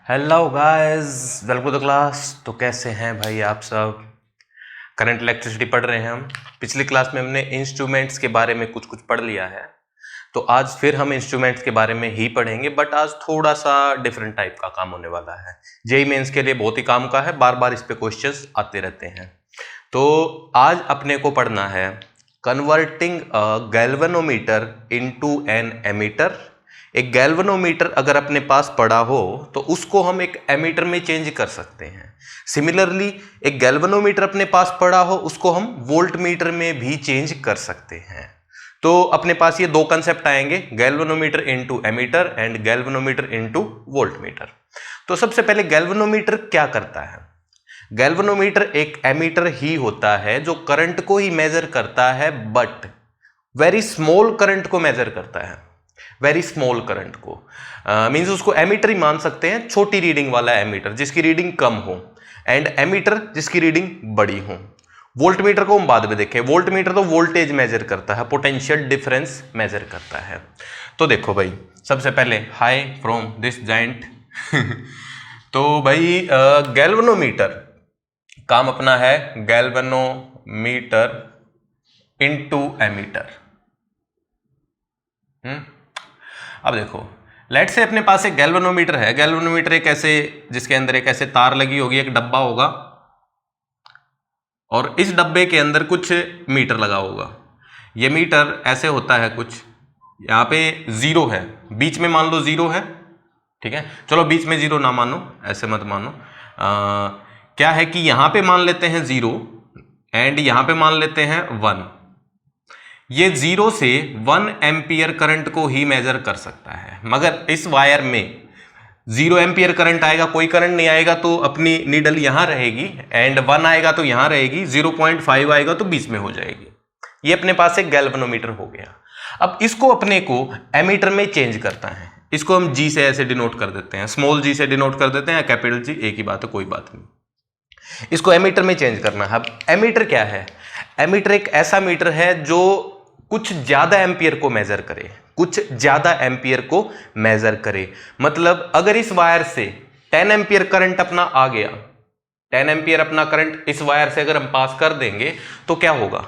Hello guys, welcome to class. तो कैसे हैं भाई आप सब? करंट इलेक्ट्रिसिटी पढ़ रहे हैं हम। पिछली क्लास में हमने इंस्ट्रूमेंट्स के बारे में कुछ पढ़ लिया है, तो आज फिर हम इंस्ट्रूमेंट्स के बारे में ही पढ़ेंगे, बट आज थोड़ा सा डिफरेंट टाइप का काम होने वाला है। जेईई मेंस के लिए बहुत ही काम का है, बार बार इस पे क्वेश्चंस आते रहते हैं। तो आज अपने को पढ़ना है converting a galvanometer into an ammeter. एक गैल्वेनोमीटर अगर अपने पास पड़ा हो तो उसको हम एक एमीटर में चेंज कर सकते हैं। सिमिलरली एक गैल्वेनोमीटर अपने पास पड़ा हो उसको हम वोल्ट मीटर में भी चेंज कर सकते हैं। तो अपने पास ये दो कंसेप्ट आएंगे, galvanometer into ammeter and galvanometer into voltmeter. तो सबसे पहले गैल्वेनोमीटर क्या करता है? गैल्वेनोमीटर एक एमीटर ही होता है जो करंट को ही मेजर करता है, बट वेरी स्मॉल करंट को मेजर करता है। वेरी स्मॉल करंट को मींस उसको एमीटर ही मान सकते हैं, छोटी रीडिंग वाला एमीटर जिसकी रीडिंग कम हो, एंड एमीटर जिसकी रीडिंग बड़ी हो। वोल्ट मीटर को हम बाद में देखें। वोल्ट मीटर तो वोल्टेज मेजर करता है, पोटेंशियल डिफरेंस मेजर करता है। तो देखो भाई, सबसे पहले हाई फ्रॉम दिस जाइंट तो भाई गैल्वेनोमीटर काम अपना है गैल्वेनोमीटर इनटू एमीटर। अब देखो, लेट से अपने पास एक गैल्वेनोमीटर है। गैल्वेनोमीटर एक ऐसे, जिसके अंदर एक ऐसे तार लगी होगी, एक डब्बा होगा, और इस डब्बे के अंदर कुछ मीटर लगा होगा। ये मीटर ऐसे होता है कुछ, यहाँ पे जीरो है, बीच में मान लो जीरो है, ठीक है। चलो बीच में जीरो ना मानो, ऐसे मत मानो। क्या है कि यहाँ पे मान लेते हैं जीरो एंड यहाँ पे मान लेते हैं 1। ये 0 से 1 एम्पियर करंट को ही मेजर कर सकता है, मगर इस वायर में 0 एम्पियर करंट आएगा, कोई करंट नहीं आएगा तो अपनी नीडल यहां रहेगी, एंड 1 आएगा तो यहां रहेगी, 0.5 आएगा तो बीच में हो जाएगी। ये अपने पास एक गैल्वेनोमीटर हो गया। अब इसको अपने को एमीटर में चेंज करता है। इसको हम जी से ऐसे डिनोट कर देते हैं, स्मॉल जी से डिनोट कर देते हैं, कैपिटल जी, एक ही बात है, कोई बात नहीं। इसको एमीटर में चेंज करना है। अब एमीटर क्या है? एमीटर एक ऐसा मीटर है जो कुछ ज्यादा एम्पियर को मेजर करे, कुछ ज्यादा एम्पियर को मेजर करे। मतलब अगर इस वायर से 10 एम्पियर करंट अपना आ गया, 10 एम्पियर अपना करंट इस वायर से अगर हम पास कर देंगे तो क्या होगा?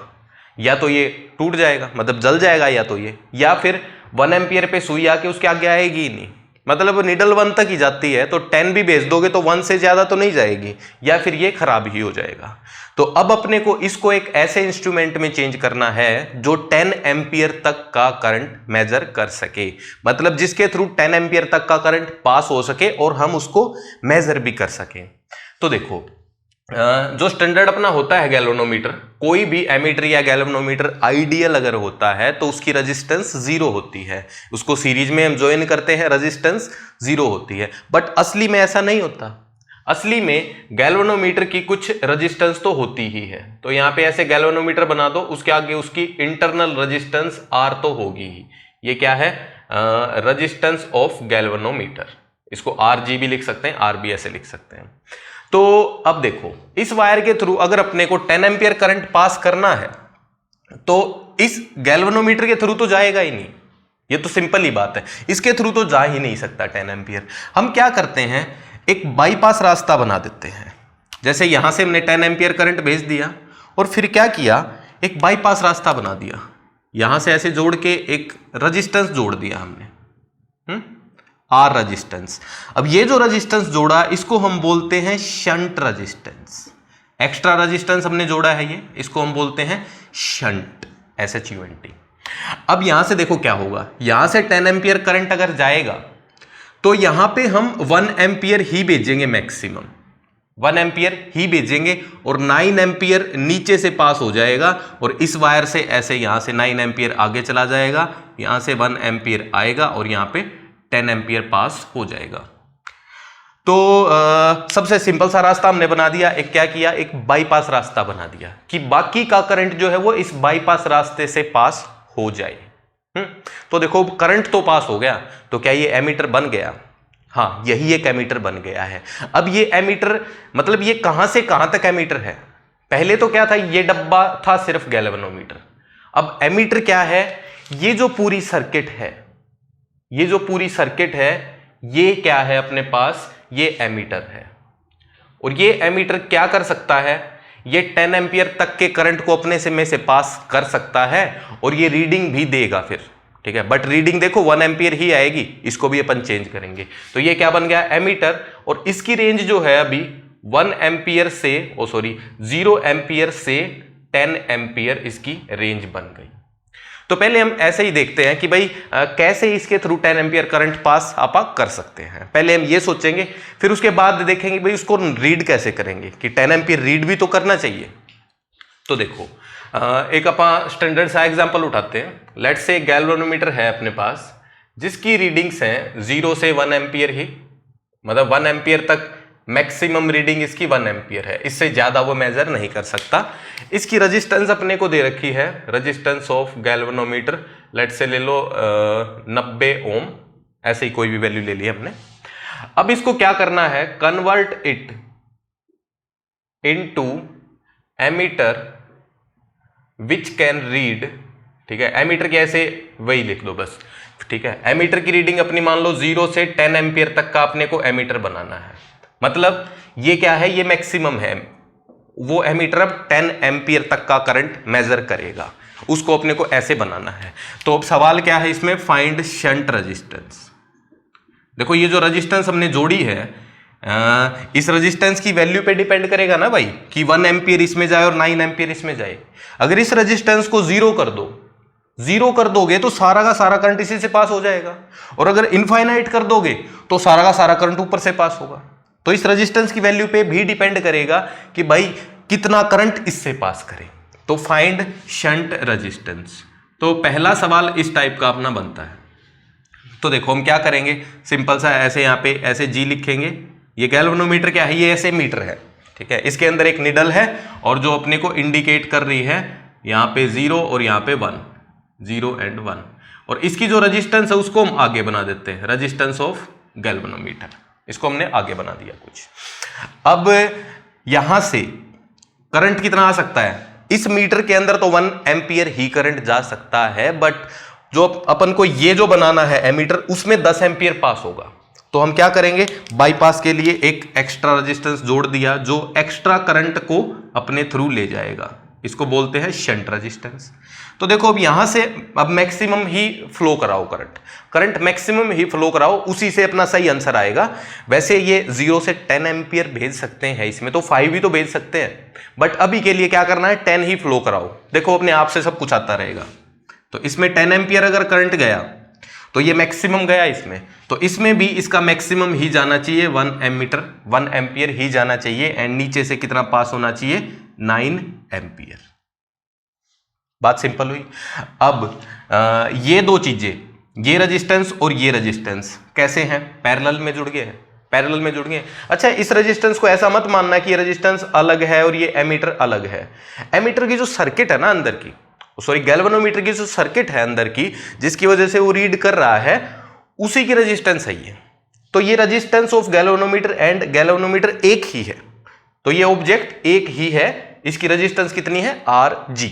या तो ये टूट जाएगा, मतलब जल जाएगा, या तो ये, या फिर 1 एम्पियर पे सुई आके उसके आगे आएगी ही नहीं, मतलब नीडल 1 तक ही जाती है, तो 10 भी भेज दोगे तो 1 से ज्यादा तो नहीं जाएगी, या फिर ये खराब ही हो जाएगा। तो अब अपने को इसको एक ऐसे इंस्ट्रूमेंट में चेंज करना है जो 10 एम्पियर तक का करंट मेजर कर सके, मतलब जिसके थ्रू 10 एम्पियर तक का करंट पास हो सके और हम उसको मेजर भी कर सके। तो देखो, जो स्टैंडर्ड अपना होता है गैल्वेनोमीटर, कोई भी एमीटर या गैल्वेनोमीटर आइडियल अगर होता है तो उसकी रेजिस्टेंस 0 होती है। उसको सीरीज में हम ज्वाइन करते हैं, रेजिस्टेंस 0 होती है, बट असली में ऐसा नहीं होता। असली में गैल्वेनोमीटर की कुछ रेजिस्टेंस तो होती ही है। तो यहाँ पे ऐसे गैल्वेनोमीटर बना दो, उसके आगे उसकी इंटरनल रेजिस्टेंस R तो होगी ही। ये क्या है? Resistance of galvanometer. इसको RG भी लिख सकते हैं, RB ऐसे लिख सकते हैं। तो अब देखो, इस वायर के थ्रू अगर अपने को 10 एम्पियर करंट पास करना है तो इस गैल्वेनोमीटर के थ्रू तो जाएगा ही नहीं, ये तो सिंपल ही बात है, इसके थ्रू तो जा ही नहीं सकता 10 एम्पियर। हम क्या करते हैं, एक बाईपास रास्ता बना देते हैं। जैसे यहां से हमने 10 एम्पियर करंट भेज दिया और फिर क्या किया, एक बाईपास रास्ता बना दिया, यहां से ऐसे जोड़ के एक रेजिस्टेंस जोड़ दिया हमने, R रेजिस्टेंस। अब ये जो रेजिस्टेंस जोड़ा इसको हम बोलते हैं शंट रेजिस्टेंस। एक्स्ट्रा रेजिस्टेंस हमने जोड़ा है ये, इसको हम बोलते हैं शंट, SHUNT। अब यहां से देखो क्या होगा, यहां से 10 एम्पियर करंट अगर जाएगा तो यहां पे हम 1 एम्पियर ही भेजेंगे, मैक्सिमम 1 एम्पियर ही भेजेंगे, और 9 एम्पियर नीचे से पास हो जाएगा, और इस वायर से ऐसे यहां से 9 एम्पियर आगे चला जाएगा, यहां से 1 एम्पियर आएगा और यहां पे 10 एम्पियर पास हो जाएगा। तो सबसे सिंपल सा रास्ता हमने बना दिया। एक क्या किया, एक बाईपास रास्ता बना दिया कि बाकी का करंट जो है वो इस बाईपास रास्ते से पास हो जाए। तो देखो, करंट तो पास हो गया, तो क्या ये एमीटर बन गया? हाँ, यही एक एमीटर बन गया है। अब ये एमीटर, मतलब ये कहां से कहां तक एमीटर है? पहले तो क्या था, ये डब्बा था सिर्फ गैल्वेनोमीटर। अब एमीटर क्या है? ये जो पूरी सर्किट है, ये जो पूरी सर्किट है ये क्या है अपने पास, ये एमीटर है। और ये एमीटर क्या कर सकता है, ये 10 एम्पियर तक के करंट को अपने से में से पास कर सकता है और ये रीडिंग भी देगा फिर, ठीक है। बट रीडिंग देखो 1 एम्पियर ही आएगी, इसको भी अपन चेंज करेंगे। तो ये क्या बन गया, एमीटर। और इसकी रेंज जो है अभी 1 एम्पियर से 0 एम्पियर से 10 एम्पियर इसकी रेंज बन गई। तो पहले हम ऐसे ही देखते हैं कि भाई कैसे इसके थ्रू 10 एम्पियर करंट पास आप कर सकते हैं। पहले हम ये सोचेंगे, फिर उसके बाद देखेंगे भाई उसको रीड कैसे करेंगे, कि 10 एम्पियर रीड भी तो करना चाहिए। तो देखो एक अपन स्टैंडर्ड सा एग्जांपल उठाते हैं। लेट्स से गैल्वेनोमीटर है अपने पास जिसकी रीडिंग्स हैं 0 से 1 एम्पियर ही, मतलब 1 एम्पियर तक मैक्सिमम रीडिंग इसकी 1 एम्पियर है, इससे ज्यादा वो मेजर नहीं कर सकता। इसकी रेजिस्टेंस अपने को दे रखी है, resistance of galvanometer let's say ले लो 90 ओम, ऐसे ही कोई भी वैल्यू ले ली हमने। अब इसको क्या करना है, convert it into ammeter which can read, ठीक है। एमीटर की ऐसे वही लिख दो बस, ठीक है। एमीटर की रीडिंग अपनी मान लो 0 से 10 एम्पियर तक का अपने को एमीटर बनाना है, मतलब ये क्या है, ये मैक्सिमम है। वो एमीटर अब 10 एम्पियर तक का करंट मेजर करेगा, उसको अपने को ऐसे बनाना है। तो अब सवाल क्या है इसमें, फाइंड शंट रेजिस्टेंस। देखो ये जो रेजिस्टेंस हमने जोड़ी है इस रेजिस्टेंस की वैल्यू पे डिपेंड करेगा ना भाई, कि 1 एम्पियर इसमें जाए और 9 एम्पियर इसमें जाए। अगर इस रेजिस्टेंस को 0 कर दो, 0 कर दोगे तो सारा का सारा करंट इसी से पास हो जाएगा, और अगर इनफाइनाइट कर दोगे तो सारा का सारा करंट ऊपर से पास होगा। तो इस रेजिस्टेंस की वैल्यू पे भी डिपेंड करेगा कि भाई कितना करंट इससे पास करे। तो फाइंड शंट रेजिस्टेंस। तो पहला सवाल इस टाइप का अपना बनता है। तो देखो हम क्या करेंगे, सिंपल सा ऐसे यहाँ पे ऐसे जी लिखेंगे। ये गैल्वेनोमीटर क्या है, ये ऐसे मीटर है, ठीक है। इसके अंदर एक निडल है और जो अपने को इंडिकेट कर रही है यहाँ पे 0 और यहाँ पे 1, 0 and 1। और इसकी जो रेजिस्टेंस है उसको हम आगे बना देते हैं, रेजिस्टेंस ऑफ गैल्वेनोमीटर, इसको हमने आगे बना दिया कुछ। अब यहां से करंट कितना आ सकता है, इस मीटर के अंदर तो 1 एम्पियर ही करंट जा सकता है, बट जो अपन को ये जो बनाना है एमीटर, उसमें 10 एम्पियर पास होगा। तो हम क्या करेंगे, बाईपास के लिए एक एक्स्ट्रा रेजिस्टेंस जोड़ दिया जो एक्स्ट्रा करंट को अपने थ्रू ले जाएगा, इसको बोलते हैं शंट रेजिस्टेंस। तो देखो अब यहां से अब मैक्सिमम ही फ्लो कराओ, करंट मैक्सिमम ही फ्लो कराओ, उसी से अपना सही आंसर आएगा। वैसे ये 0 से 10 एम्पियर भेज सकते हैं, इसमें तो 5 भी तो भेज सकते हैं, बट अभी के लिए क्या करना है, 10 ही फ्लो कराओ। देखो अपने आप से सब कुछ आता रहेगा। तो इसमें 10 एम्पियर अगर करंट गया तो ये मैक्सिमम गया इसमें, तो इसमें भी इसका मैक्सिमम ही जाना चाहिए, 1 एम्पियर ही जाना चाहिए। एंड नीचे से कितना पास होना चाहिए, 9 एम्पियर। बात सिंपल हुई। अब ये दो चीजें, ये रेजिस्टेंस और ये रेजिस्टेंस कैसे हैं, पैरेलल में जुड़ गए हैं, पैरेलल में जुड़ गए। अच्छा, इस रेजिस्टेंस को ऐसा मत मानना कि ये रेजिस्टेंस अलग है और ये एमीटर अलग है। एमीटर की जो सर्किट है ना अंदर की, सॉरी गैल्वेनोमीटर की जो सर्किट है अंदर की, जिसकी वजह से वो रीड कर रहा है, उसी की रेजिस्टेंस है ये। तो ये resistance of galvanometer and galvanometer एक ही है, तो ये ऑब्जेक्ट एक ही है। इसकी रेजिस्टेंस कितनी है, Rg।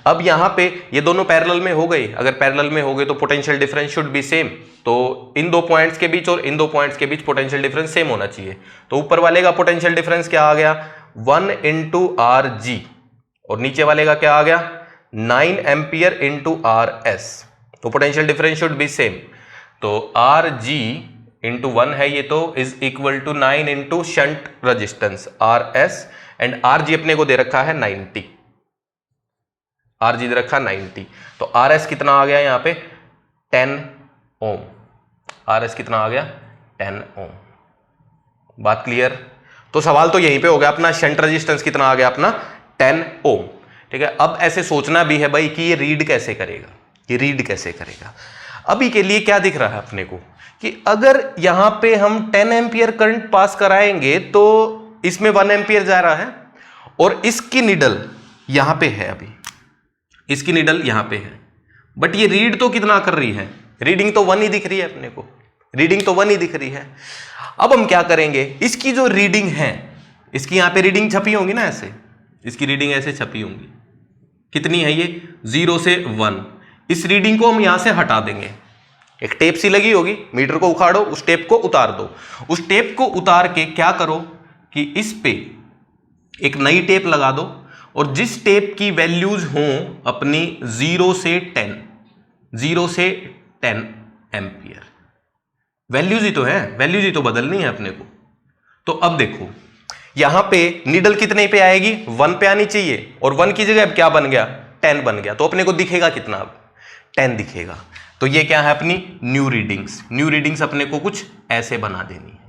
अब यहां पे ये दोनों पैरेलल में हो गई, अगर पैरेलल में हो गए तो potential difference should be same. तो इन दो पॉइंट्स के बीच और इन दो पॉइंट्स के बीच पोटेंशियल डिफरेंस सेम होना चाहिए। तो ऊपर वाले का पोटेंशियल डिफरेंस क्या आ गया, 1 × Rg, और नीचे वाले का क्या आ गया, 9 एम्पियर × Rs। तो potential difference should be same. तो Rg × 1 है ये, तो is equal to 9 × shunt resistance Rs, and Rg अपने को दे रखा है 90, Rg दे रखा 90। तो Rs कितना आ गया यहाँ पे, 10 ओम। Rs कितना आ गया, 10 ओम। बात क्लियर। तो सवाल तो यहीं पे हो गया अपना, शंट रेजिस्टेंस कितना आ गया अपना, 10 ओम। ठीक है, अब ऐसे सोचना भी है भाई कि ये रीड कैसे करेगा, ये रीड कैसे करेगा। अभी के लिए क्या दिख रहा है अपने को कि अगर यहां पे हम 10 एम्पियर करंट पास कराएंगे तो इसमें 1 एम्पियर जा रहा है, और इसकी निडल यहां पे है, अभी इसकी निडल यहां पे है, बट ये रीड तो कितना कर रही है, रीडिंग तो 1 ही दिख रही है अपने को, रीडिंग तो 1 ही दिख रही है। अब हम क्या करेंगे, इसकी जो रीडिंग है, इसकी यहां पे रीडिंग छपी होंगी ना, ऐसे इसकी रीडिंग ऐसे छपी होंगी, कितनी है ये, 0 से 1। इस रीडिंग को हम यहां से हटा देंगे, एक टेप सी लगी होगी, मीटर को उखाड़ो, उस टेप को उतार दो। उस टेप को उतार के क्या करो कि इस पे एक नई टेप लगा दो, और जिस टेप की वैल्यूज हों अपनी 0 से 10 एम्पियर, वैल्यूज ही तो है, वैल्यूज ही तो बदलनी है अपने को। तो अब देखो यहां पे नीडल कितने पे आएगी, 1 पे आनी चाहिए, और 1 की जगह अब क्या बन गया, 10 बन गया। तो अपने को दिखेगा कितना, अब 10 दिखेगा। तो ये क्या है अपनी न्यू रीडिंग्स। न्यू रीडिंग्स अपने को कुछ ऐसे बना देनी है।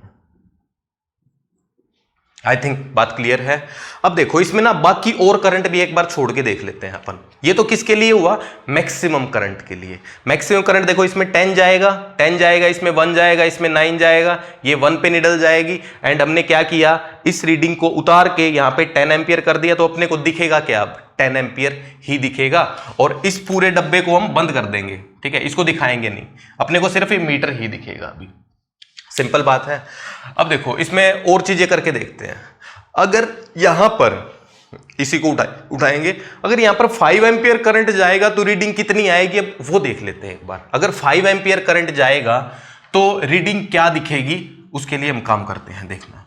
आई थिंक बात क्लियर है। अब देखो इसमें ना बाकी और करंट भी एक बार छोड़ के देख लेते हैं अपन। ये तो किसके लिए हुआ, मैक्सिमम करंट के लिए। मैक्सिमम करंट देखो इसमें 10 जाएगा, 10 जाएगा, इसमें 1 जाएगा, इसमें 9 जाएगा, ये 1 पे निडल जाएगी। एंड हमने क्या किया, इस रीडिंग को उतार के यहाँ पे 10 एम्पियर कर दिया। तो अपने को दिखेगा क्या, अब 10 एम्पियर ही दिखेगा। और इस पूरे डब्बे को हम बंद कर देंगे, ठीक है, इसको दिखाएंगे नहीं, अपने को सिर्फ ये मीटर ही दिखेगा अभी। सिंपल बात है। अब देखो इसमें और चीजें करके देखते हैं। अगर यहां पर इसी को उठाएंगे, अगर यहां पर 5 एम्पियर करंट जाएगा तो रीडिंग कितनी आएगी, अब वो देख लेते हैं एक बार। अगर 5 एम्पियर करंट जाएगा तो रीडिंग क्या दिखेगी, उसके लिए हम काम करते हैं, देखना,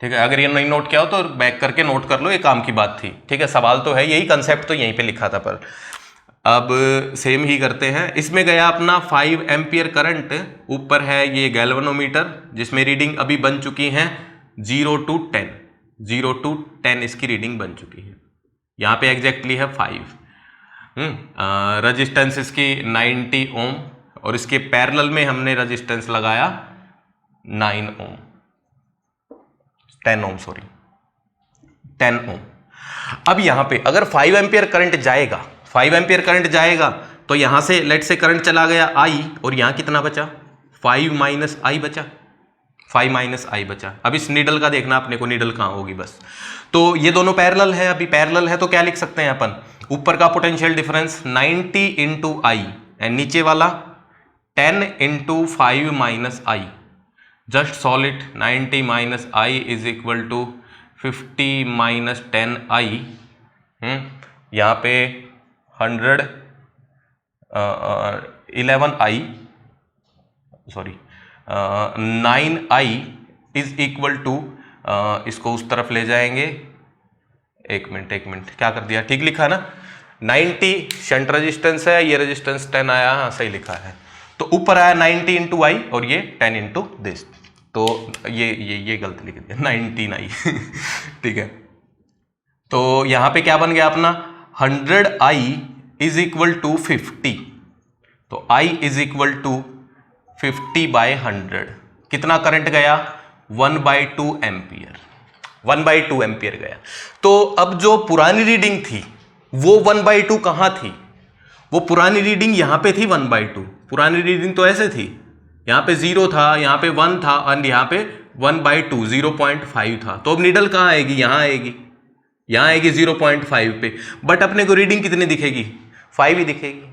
ठीक है। अगर ये नहीं नोट किया हो तो बैक करके नोट कर लो, ये काम की बात थी, ठीक है। सवाल तो है यही, कंसेप्ट तो यहीं पे लिखा था, पर अब सेम ही करते हैं। इसमें गया अपना 5 एम्पियर करंट, ऊपर है ये गैल्वेनोमीटर जिसमें रीडिंग अभी बन चुकी है 0 to 10, 0 to 10 इसकी रीडिंग बन चुकी है। यहाँ पे एग्जैक्टली है 5। रजिस्टेंस इसकी 90 ओम, और इसके पैरेलल में हमने रजिस्टेंस लगाया 9 ओम, 10 ओम, सॉरी 10 ओम। अब यहाँ पे अगर 5 एम्पियर करंट जाएगा, 5 एम्पियर करंट जाएगा तो यहां से लेट से करंट चला गया I, और यहां कितना बचा, 5 माइनस आई बचा, 5 माइनस आई बचा। अब इस नीडल का देखना अपने को, नीडल कहां होगी बस। तो ये दोनों पैरेलल है, अभी पैरेलल है तो क्या लिख सकते हैं अपन, ऊपर का potential difference 90 into I, and नीचे वाला 10 into 5 minus I. Just solve it, 90 minus I is equal to 50 minus 10 I. यहाँ पे 100 11i, sorry 9i is equal to, इसको उस तरफ ले जाएंगे, एक मिनट क्या कर दिया, ठीक लिखा ना, 90 शंट रेजिस्टेंस है, ये रेजिस्टेंस 10 आया, हाँ सही लिखा है। तो ऊपर आया 90 इंटू आई, और ये 10 इंटू दिस, तो ये गलत लिख दिया 19i ठीक है। तो यहां पे क्या बन गया अपना 100i इज इक्वल टू 50, तो i is equal to 50 by 100, कितना करंट गया 1/2 एम्पियर, 1/2 एम्पियर गया। तो अब जो पुरानी रीडिंग थी वो 1/2 कहां थी, वो पुरानी रीडिंग यहां पे थी 1/2। पुरानी रीडिंग तो ऐसे थी, यहां पे 0 था, यहां पे 1 था, और यहां पे 1/2 0.5 था। तो अब नीडल कहां आएगी, यहां आएगी, यहां आएगी 0.5 पे। बट अपने को रीडिंग कितनी दिखेगी, 5 ही दिखेगी।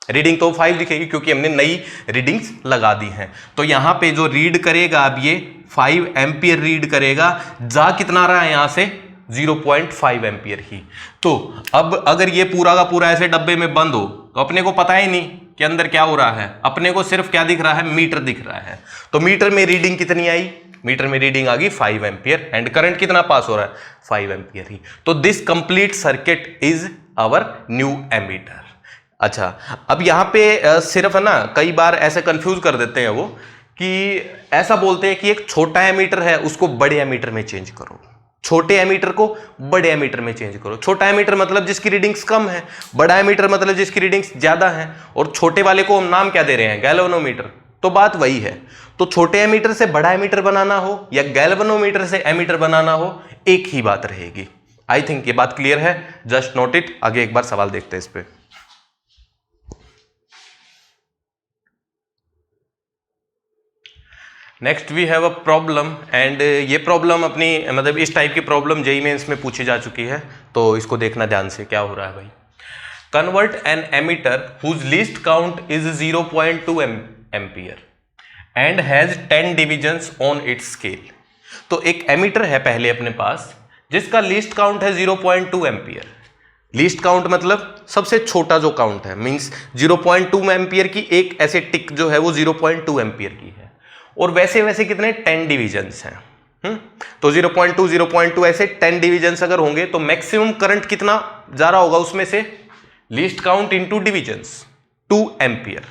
रीडिंग तो 5 दिखेगी क्योंकि हमने नई रीडिंग्स लगा दी हैं। तो यहां पे जो रीड करेगा अब ये 5 एम्पियर रीड करेगा, जा कितना रहा है यहां से 0.5 एम्पियर ही। तो अब अगर ये पूरा का पूरा ऐसे डब्बे में बंद हो तो अपने को पता ही नहीं कि अंदर क्या हो रहा है, अपने को सिर्फ क्या दिख रहा है, मीटर दिख रहा है। तो मीटर में रीडिंग कितनी आई, मीटर में रीडिंग आ गई 5 एम्पियर, एंड करंट कितना पास हो रहा है 5 एम्पियर ही। तो this complete circuit is our new ammeter. अच्छा, अब यहां पे सिर्फ है ना, कई बार ऐसे कंफ्यूज कर देते हैं वो, कि ऐसा बोलते हैं कि एक छोटा एमीटर है उसको बड़े एमीटर में चेंज करो, छोटे एमीटर को बड़े एमीटर में चेंज करो। छोटा एमीटर मतलब जिसकी रीडिंग्स कम है, बड़ा एमीटर मतलब जिसकी रीडिंग्स ज्यादा है, और छोटे वाले को हम नाम क्या दे रहे हैं, गैल्वेनोमीटर। तो बात वही है। तो छोटे एमीटर से बड़ा एमीटर बनाना हो या गैल्वेनोमीटर से एमीटर बनाना हो, एक ही बात रहेगी। आई थिंक ये बात क्लियर है, जस्ट नोट इट। आगे एक बार सवाल देखते हैं इस पे। Next we have a problem, and ये प्रॉब्लम अपनी मतलब इस टाइप की प्रॉब्लम जेईई मेंस में पूछी जा चुकी है, तो इसको देखना ध्यान से क्या हो रहा है भाई। Convert an ammeter whose least count is 0.2 ampere and has 10 divisions on its scale. तो एक एमीटर है पहले अपने पास जिसका लीस्ट काउंट है 0.2 एम्पियर, लीस्ट काउंट मतलब सबसे छोटा जो काउंट है, मींस 0.2 एम्पियर की एक ऐसे टिक जो है वो 0.2 एम्पियर की है। और वैसे वैसे कितने 10 डिविजन्स हैं। तो 0.2 0.2 ऐसे 10 डिविजन्स अगर होंगे तो मैक्सिमम करंट कितना जा रहा होगा उसमें से, least count into divisions 2 ampere.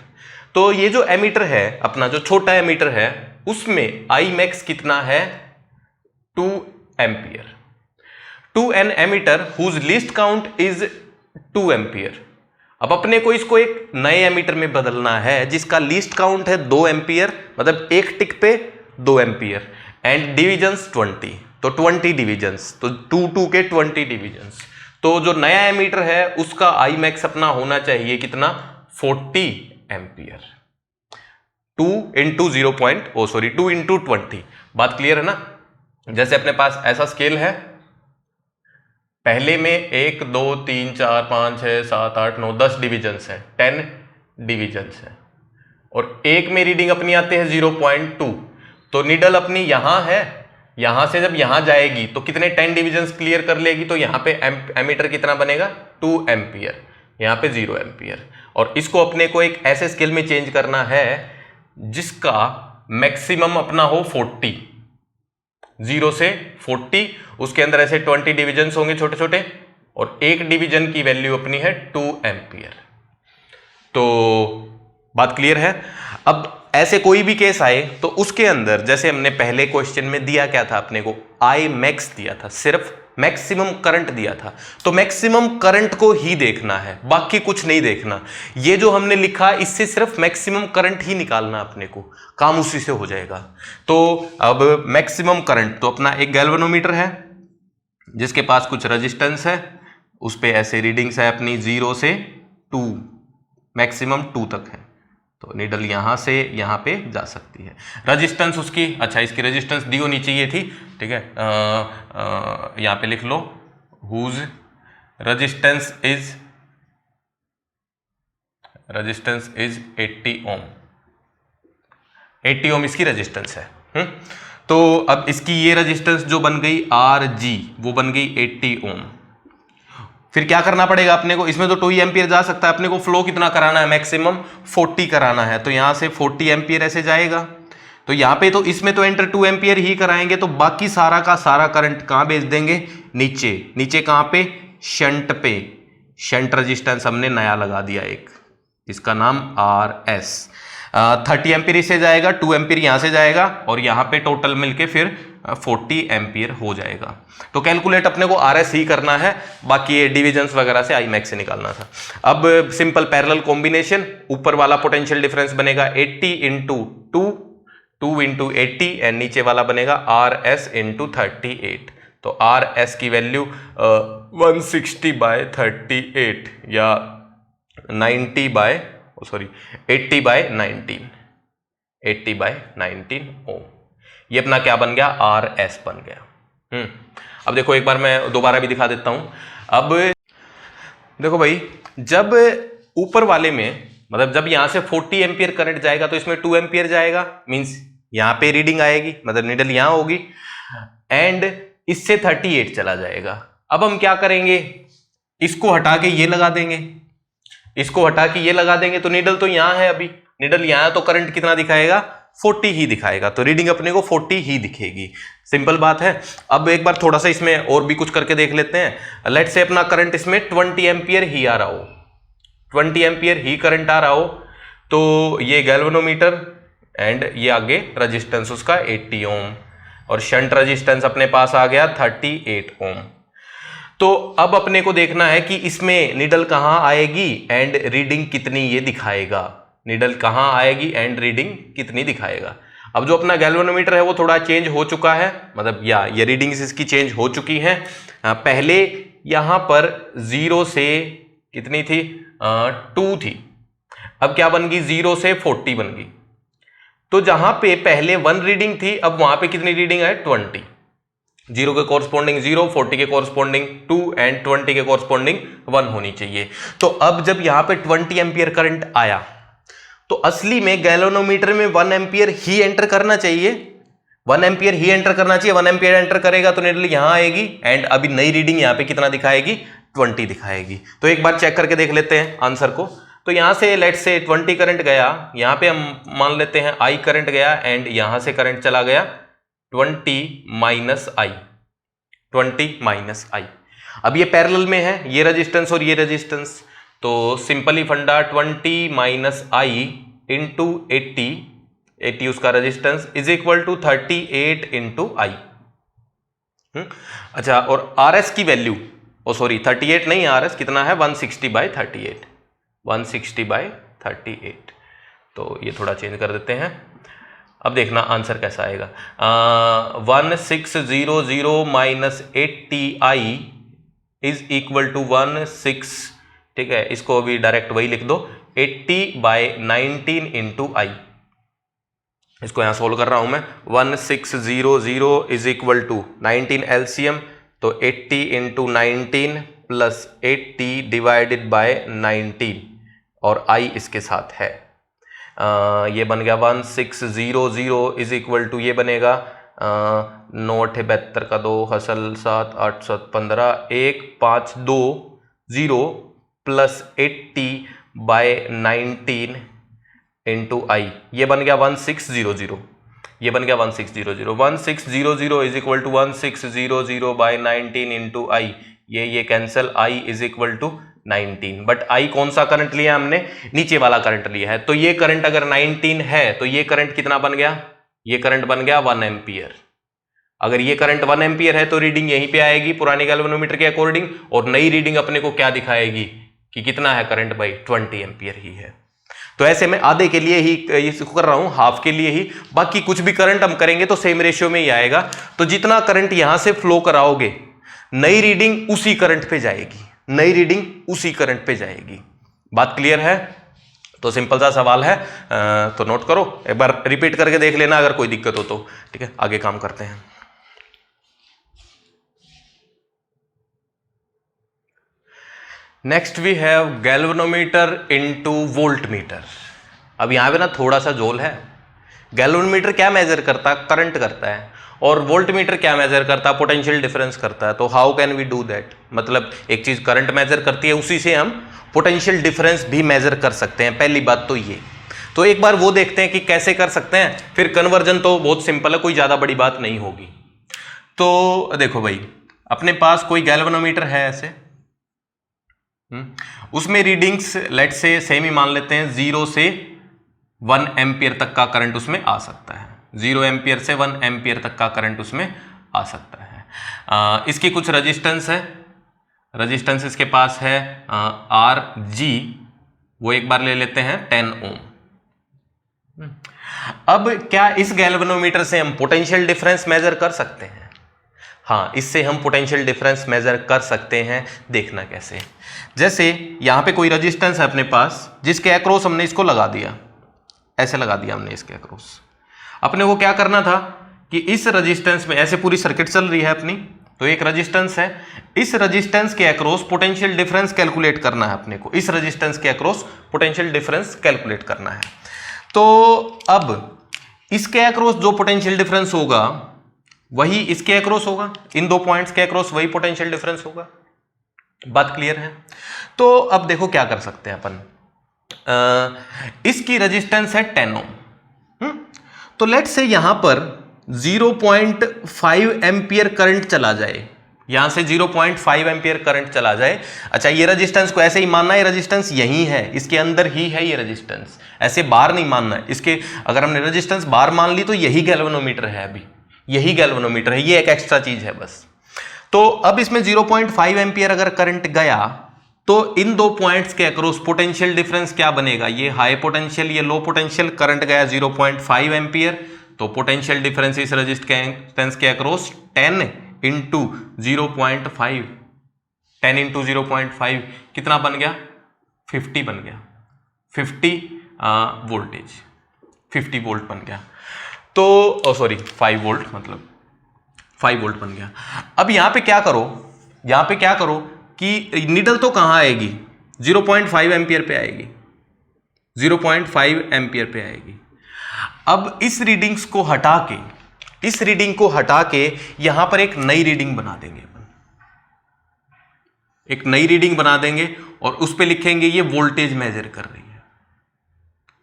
तो ये जो एमीटर है अपना, जो छोटा एमीटर है, उसमें आई मैक्स कितना है 2 ampere. To an ammeter whose least count is 2 ampere. अब अपने को इसको एक नए एमीटर में बदलना है जिसका लीस्ट काउंट है 2 एम्पियर, मतलब एक टिक पे 2 एम्पियर, एंड डिविजन्स 20, तो 20 डिविजन्स, तो 2 के 20 डिविजन्स। तो जो नया एमीटर है उसका आई मैक्स अपना होना चाहिए कितना 40 एम्पियर। 2 इंटू 20। बात क्लियर है ना। जैसे अपने पास ऐसा स्केल है, पहले में 1 2 3 4 5 6 7 8 9 10 डिविजन्स है, 10 डिविजन्स है, और एक में रीडिंग अपनी आती है 0.2। तो नीडल अपनी यहां है, यहां से जब यहां जाएगी तो कितने 10 डिविजन्स क्लियर कर लेगी, तो यहां पे एमीटर कितना बनेगा 2 एम्पियर, यहां पे 0 एम्पियर। और इसको अपने को एक ऐसे स्केल में चेंज करना है जिसका मैक्सिमम अपना हो 40, 0 से 40, उसके अंदर ऐसे 20 डिविजन्स होंगे छोटे छोटे, और एक डिवीजन की वैल्यू अपनी है 2 एम्पियर। तो बात क्लियर है। अब ऐसे कोई भी केस आए तो उसके अंदर, जैसे हमने पहले क्वेश्चन में दिया क्या था अपने को, आई मैक्स दिया था, सिर्फ मैक्सिमम करंट दिया था, तो मैक्सिमम करंट को ही देखना है, बाकी कुछ नहीं देखना। ये जो हमने लिखा इससे सिर्फ मैक्सिमम करंट ही निकालना, अपने को काम उसी से हो जाएगा। तो अब मैक्सिमम करंट, तो अपना एक गैल्वेनोमीटर है जिसके पास कुछ रेजिस्टेंस है, उस पे ऐसे रीडिंग्स है अपनी 0 से 2, मैक्सिमम 2 तक है। तो नीडल यहां से यहां पे जा सकती है। रेजिस्टेंस उसकी, अच्छा इसकी रेजिस्टेंस दी होनी चाहिए थी, ठीक है, यहां पे लिख लो, हुज रेजिस्टेंस इज 80 ओम। 80 ओम इसकी रेजिस्टेंस है। तो अब इसकी ये रेजिस्टेंस जो बन गई RG, वो बन गई 80 ओम। फिर क्या करना पड़ेगा अपने को, इसमें तो 2 एम्पियर जा सकता है, अपने को फ्लो कितना कराना है, मैक्सिमम 40 कराना है। तो यहां से 40 एम्पियर ऐसे जाएगा, तो यहां पे तो इसमें तो एंटर 2 एम्पियर ही कराएंगे, तो बाकी सारा का सारा करंट कहां भेज देंगे, नीचे। नीचे कहां पे, शंट पे। शंट रेजिस्टेंस हमने नया लगा दिया एक, इसका नाम RS। 30 एम्पियर इससे जाएगा, 2 एम्पियर यहां से जाएगा, और यहां पे टोटल मिलके फिर 40 एम्पियर हो जाएगा। तो कैलकुलेट अपने को RS ही करना है, बाकी ये डिविजन्स वगैरह से आई मैक्स से निकालना था। अब सिंपल पैरेलल कॉम्बिनेशन, ऊपर वाला पोटेंशियल डिफरेंस बनेगा 80 इंटू 2 इंटू 80, एंड नीचे वाला बनेगा RS इंटू 38। तो RS की वैल्यू 160/38 या 80/19 ओम। ये अपना क्या बन गया, RS बन गया। अब देखो एक बार मैं दोबारा भी दिखा देता हूं। अब देखो भाई, जब ऊपर वाले में, मतलब जब यहां से 40 एम्पियर करंट जाएगा तो इसमें 2 एम्पियर जाएगा, मींस यहां पे रीडिंग आएगी, मतलब नीडल यहां होगी, एंड इससे 38 चला जाएगा। अब हम क्या करेंगे, इसको हटा के ये लगा देंगे, इसको हटा के ये लगा देंगे, तो नीडल तो यहां है, अभी नीडल यहां है, तो करंट कितना दिखाएगा, 40 ही दिखाएगा, तो रीडिंग अपने को 40 ही दिखेगी। सिंपल बात है। अब एक बार थोड़ा सा इसमें और भी कुछ करके देख लेते हैं। लेट्स से अपना करंट इसमें 20 एम्पियर ही आ रहा हो, 20 एम्पियर ही करंट आ रहा हो, तो ये गैल्वेनोमीटर एंड ये आगे रेजिस्टेंस उसका 80 ओम, और शंट रेजिस्टेंस अपने पास आ गया 38 ओम। तो अब अपने को देखना है कि इसमें नीडल कहां आएगी एंड रीडिंग कितनी ये दिखाएगा, नीडल कहां आएगी एंड रीडिंग कितनी दिखाएगा। अब जो अपना गैल्वेनोमीटर है वो थोड़ा चेंज हो चुका है, मतलब ये रीडिंग्स इसकी चेंज हो चुकी हैं। पहले यहां पर 0 से कितनी थी, 2 थी, अब क्या बन गई, 0 से 40 बन गई। तो जहां पे पहले 1 रीडिंग थी, अब वहां पे कितनी रीडिंग है, 20। 0 के कोरस्पॉन्डिंग 0, 40 के कोरस्पॉन्डिंग 2 एंड 20 के कोरस्पॉन्डिंग 1 होनी चाहिए। तो अब जब यहां पे 20 एम्पियर करंट आया तो असली में गैल्वेनोमीटर में 1 एम्पियर ही एंटर करना चाहिए, 1 एम्पियर ही एंटर करना चाहिए। 1 एम्पियर एंटर करेगा तो नीडल यहां आएगी, एंड अभी नई रीडिंग यहां पे कितना दिखाएगी, 20 दिखाएगी। तो एक बार चेक करके देख लेते हैं आंसर को। तो यहां से लेट से 20 करंट गया, यहां पे हम मान लेते हैं I करंट गया एंड यहां से करंट चला गया 20 माइनस आई, 20 माइनस आई। अब ये पैरेलल में है, ये रेजिस्टेंस और ये रेजिस्टेंस, तो सिंपली फंडा 20 माइनस आई इंटू 80 उसका resistance is equal to 38 into I. अच्छा, और RS की वैल्यू, ओ सॉरी 38 नहीं, RS कितना है 160/38, 160/38। तो ये थोड़ा चेंज कर देते हैं। अब देखना आंसर कैसा आएगा। 1600 minus 80i is equal to 16, ठीक है, इसको अभी डायरेक्ट वही लिख दो 80/19 इंटू आई। इसको यहां सोल्व कर रहा हूं मैं। 1600 इज इक्वल टू 19 LCM, तो 80 इंटू 19 प्लस 80 डिवाइडेड बाय 19 और आई इसके साथ है। ये बन गया 1600 इज इक्वल टू ये बनेगा 9 72 का 2 हसल 7 8 7 15 1 5 2 0 प्लस 80/19 इंटू आई, ये बन गया 1600, ये बन गया 1600। 1600 is equal to 1600/19 into I, ये cancel, I is equal to 19। But I कौन सा करंट लिया हमने, नीचे वाला करंट लिया है। तो ये करंट अगर 19 है तो ये करंट कितना बन गया, ये करंट बन गया 1 एम्पियर। अगर ये करंट 1 एम्पियर है तो रीडिंग यहीं पे आएगी पुराने गैल्वेनोमीटर के अकॉर्डिंग, और नई रीडिंग अपने को क्या दिखाएगी कि कितना है करंट भाई, 20 एम्पियर ही है। तो ऐसे में आधे के लिए ही इसको कर रहा हूं, हाफ के लिए ही, बाकी कुछ भी करंट हम करेंगे तो सेम रेशियो में ही आएगा। तो जितना करंट यहां से फ्लो कराओगे, नई रीडिंग उसी करंट पे जाएगी, नई रीडिंग उसी करंट पे जाएगी। बात क्लियर है? तो सिंपल सा सवाल है, तो नोट करो, एक बार रिपीट करके देख लेना अगर कोई दिक्कत हो तो। ठीक है, आगे काम करते हैं। Next we have galvanometer into voltmeter. अब यहां पे ना थोड़ा सा झोल है। गैल्वेनोमीटर क्या मेजर करता है, करंट करता है, और वोल्टमीटर क्या मेजर करता है, पोटेंशियल डिफरेंस करता है। तो how can we do that, मतलब एक चीज करंट मेजर करती है, उसी से हम पोटेंशियल डिफरेंस भी मेजर कर सकते हैं। पहली बात तो ये, तो एक बार वो देखते हैं कि कैसे कर सकते हैं, फिर कन्वर्जन तो बहुत सिंपल है, कोई ज्यादा बड़ी बात नहीं होगी। तो देखो भाई, अपने पास कोई गैल्वेनोमीटर है ऐसे, उसमें रीडिंग्स लेट से सेम ही मान लेते हैं, 0 से 1 एम्पियर तक का करंट उसमें आ सकता है। 0 एम्पियर से 1 एम्पियर तक का करंट उसमें आ सकता है। इसकी कुछ रेजिस्टेंस है, रेजिस्टेंस इसके पास है RG, वो एक बार ले लेते हैं 10 ओम। अब क्या इस गैल्वेनोमीटर से हम पोटेंशियल डिफरेंस मेजर कर सकते हैं? हाँ, इससे हम पोटेंशियल डिफरेंस मेजर कर सकते हैं। देखना कैसे, जैसे यहां पे कोई रेजिस्टेंस है अपने पास, जिसके अक्रॉस हमने इसको लगा दिया, ऐसे लगा दिया हमने इसके अक्रॉस। अपने को क्या करना था कि इस रेजिस्टेंस में, ऐसे पूरी सर्किट चल रही है अपनी, तो एक रेजिस्टेंस है, इस रेजिस्टेंस के अक्रॉस पोटेंशियल डिफरेंस कैलकुलेट करना है अपने को, इस रेजिस्टेंस के अक्रॉस पोटेंशियल डिफरेंस कैलकुलेट करना है। तो अब इसके अक्रॉस जो पोटेंशियल डिफरेंस होगा वही इसके अक्रॉस होगा, इन दो पॉइंट्स के अक्रॉस वही पोटेंशियल डिफरेंस होगा। बात क्लियर है? तो अब देखो क्या कर सकते हैं अपन, इसकी रेजिस्टेंस है 10 ओम, तो लेट से यहां पर 0.5 एम्पियर करंट चला जाए, यहां से 0.5 एम्पियर करंट चला जाए। अच्छा, ये रेजिस्टेंस को ऐसे ही मानना है, रेजिस्टेंस यही है, इसके अंदर ही है ये रेजिस्टेंस, ऐसे बाहर नहीं मानना है। इसके अगर हमने रेजिस्टेंस बाहर मान ली तो यही गैल्वेनोमीटर है, अभी यही गैल्वेनोमीटर है, ये एक एक्स्ट्रा चीज है बस। तो अब इसमें 0.5 एम्पियर अगर करंट गया तो इन दो पॉइंट्स के अक्रॉस पोटेंशियल डिफरेंस क्या बनेगा, ये हाई पोटेंशियल, ये लो पोटेंशियल, करंट गया 0.5 एम्पियर, तो पोटेंशियल डिफरेंस इस रेजिस्टेंस के अक्रॉस 10 इंटू 0.5, 10 इंटू 0.5 कितना बन गया, 50 बन गया, 50 वोल्टेज, 50 वोल्ट बन गया। तो सॉरी 5 वोल्ट, मतलब 5 वोल्ट बन गया। अब यहां पे क्या करो, यहां पे क्या करो कि नीडल तो कहां आएगी, 0.5 एम्पियर पे आएगी, 0.5 एम्पियर पे आएगी। अब इस रीडिंग्स को हटा के, इस रीडिंग को हटा के यहां पर एक नई रीडिंग बना देंगे अपन, एक नई रीडिंग बना देंगे और उस पे लिखेंगे ये वोल्टेज मेजर कर रही है,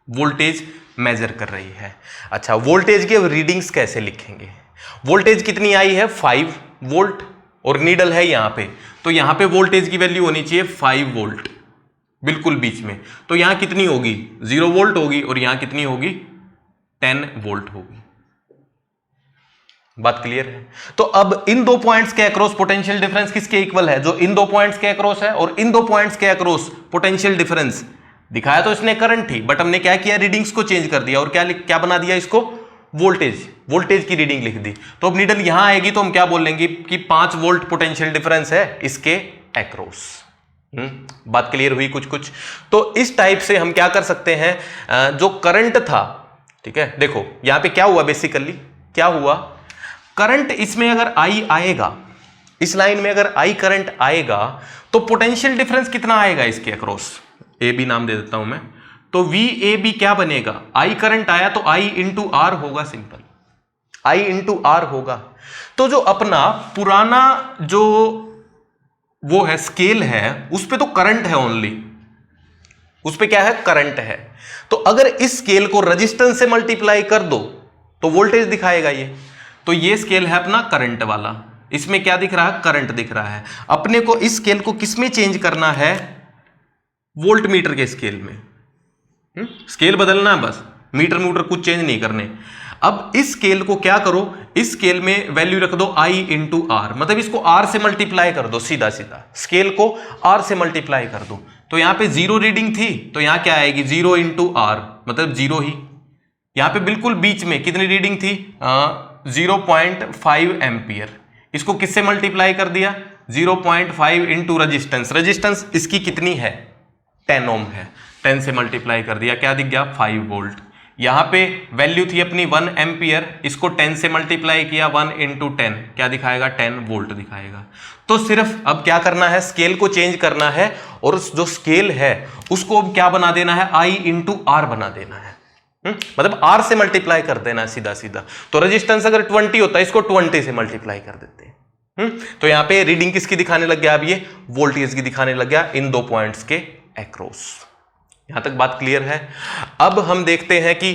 वोल्टेज मेजर कर रही है। अच्छा, वोल्टेज की रीडिंग्स कैसे लिखेंगे? वोल्टेज कितनी आई है 5 वोल्ट और नीडल है यहां पे, तो यहां पे वोल्टेज की वैल्यू होनी चाहिए 5 वोल्ट बिल्कुल बीच में। तो यहां कितनी होगी 0 वोल्ट होगी और यहां कितनी होगी 10 वोल्ट होगी। बात क्लियर है? तो अब इन दो पॉइंट्स के अक्रॉस पोटेंशियल डिफरेंस किसके इक्वल है? जो इन दो पॉइंट्स के अक्रॉस है, और इन दो पॉइंट्स के अक्रॉस पोटेंशियल डिफरेंस दिखाया तो इसने करंट ही, बट हमने क्या किया रीडिंग्स को चेंज कर दिया और क्या बना दिया इसको वोल्टेज की रीडिंग लिख दी। तो अब नीडल यहां आएगी तो हम क्या बोलेंगे कि 5 वोल्ट पोटेंशियल डिफरेंस है इसके अक्रॉस। बात क्लियर हुई कुछ? तो इस टाइप से हम क्या कर सकते हैं, जो करंट था, ठीक है, देखो यहां पे क्या हुआ, बेसिकली क्या हुआ, करंट इसमें अगर आई आएगा, इस लाइन में अगर आई करंट आएगा तो पोटेंशियल डिफरेंस कितना आएगा इसके अक्रॉस, ए बी नाम दे देता हूं मैं, तो वी ए बी क्या बनेगा, आई करंट आया तो आई इंटू आर होगा, सिंपल आई इंटू आर होगा। तो जो अपना पुराना जो वो है स्केल है उस पे तो करंट है ओनली, उस पे क्या है करंट है। तो अगर इस स्केल को रेजिस्टेंस से मल्टीप्लाई कर दो तो वोल्टेज दिखाएगा ये। तो ये स्केल है अपना करंट वाला, इसमें क्या दिख रहा है करंट दिख रहा है। अपने को इस स्केल को किस में चेंज करना है, वोल्ट मीटर के स्केल में। स्केल बदलना है बस, मीटर कुछ चेंज नहीं करने। अब इस स्केल को क्या करो, इस स्केल में वैल्यू रख दो आई इंटू आर, मतलब इसको आर से मल्टीप्लाई कर दो, सीधा सीधा स्केल को आर से मल्टीप्लाई कर दो। तो यहां पे 0 रीडिंग थी तो यहां क्या आएगी 0 इंटू आर, मतलब 0 ही। यहां पे बिल्कुल बीच में कितनी रीडिंग थी 0.5 एम्पियर, इसको किससे मल्टीप्लाई कर दिया 0.5 इंटू रेजिस्टेंस इसकी कितनी है 10 ओम है, 10 से मल्टीप्लाई कर दिया, क्या दिख गया 5 वोल्ट। यहां पे वैल्यू थी अपनी 1 एम्पियर, इसको 10 से मल्टीप्लाई किया 1 इंटू 10, क्या दिखाएगा 10 वोल्ट दिखाएगा। तो सिर्फ अब क्या करना है, स्केल को चेंज करना है और जो स्केल है उसको अब क्या बना देना है आई इंटू आर बना देना है, मतलब आर से मल्टीप्लाई कर देना है सीधा सीधा। तो रेजिस्टेंस अगर 20 होता है इसको 20 से मल्टीप्लाई कर देते हैं। तो यहां पे रीडिंग किसकी दिखाने लग गया, अब ये वोल्टेज की दिखाने लग गया इन दो पॉइंट्स के अक्रॉस। यहां तक बात क्लियर है? अब हम देखते हैं कि